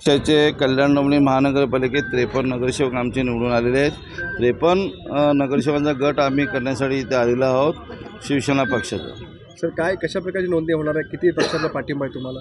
पक्षाचे कल्याण डोंबिवली महानगरपालिकेत 53 नगरसेवक आमचे निवडून आलेले आहेत। 53 नगरसेवकांचा गट आम्ही करण्यासाठी इथे आलेलो आहोत शिवसेना पक्षाचा। सर काय कशा प्रकारची नोंदणी होणार आहे, किती पक्षाचा पाठिंबा आहे तुम्हाला?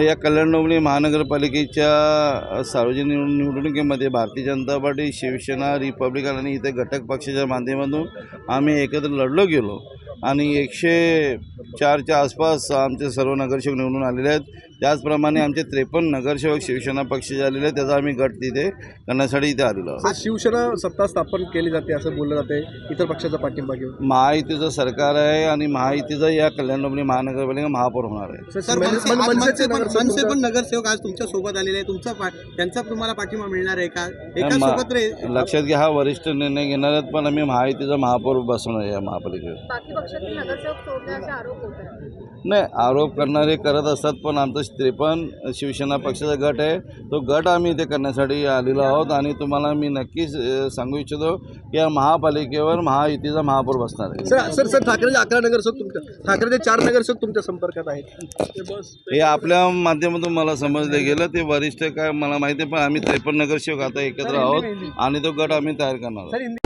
या कल्याण डोंबिवली महानगरपालिकेच्या सार्वजनिक निवडणुकीमध्ये भारतीय जनता पार्टी, शिवसेना, रिपब्लिकन आणि इथे घटक पक्षाच्या माध्यमातून आम्ही एकत्र लढलो गेलो आणि 104च्या आसपास आमचे सर्व नगरसेवक निवडून आलेले आहेत। त्याचप्रमाणे आमचे 53 नगरसेवक शिवसेना पक्षाचे आलेले आहेत। त्याचा आम्ही गट तिथे करण्यासाठी इथे आलेलो आहोत। शिवसेना सत्ता स्थापन केली जाते असं बोललं जाते, इतर पक्षाचा पाठिंबा घेऊन महायुतीचं सरकार आहे आणि महायुतीचं या कल्याण डोंबिवली महानगरपालिका महापौर होणार आहे। सर, मनसे पण नगरसेवक आज तुमच्या सोबत आलेले आहे, त्यांचा तुम्हाला पाठिंबा मिळणार आहे का? एका सोबत लक्षात घ्या, हा वरिष्ठ निर्णय घेणार आहेत, पण आम्ही महायुतीचा महापौर बसवणार आहे या महापालिकेवर। बाकी पक्षातील नगरसेवक सोडण्याचे आरोप होत आहेत। नाही, आरोप करणारे करत असतात, पण आमचा 53 शिवसेना पक्षाचा गट आहे, तो गट आम्ही इथे करण्यासाठी आलेलो आहोत आणि तुम्हाला मी नक्कीच सांगू इच्छितो की या महापालिकेवर महायुतीचा महापौर बसणार आहे। सर ठाकरेचे 11 नगरसेवक ठाकरेचे 4 नगरसेवक तुमच्या संपर्कात आहेत। हे आपल्या माध्यमातून मला समजले गेलं, ते वरिष्ठ काय मला माहिती आहे, पण आम्ही 53 नगरसेवक आता एकत्र आहोत आणि तो गट आम्ही तयार करणार आहोत।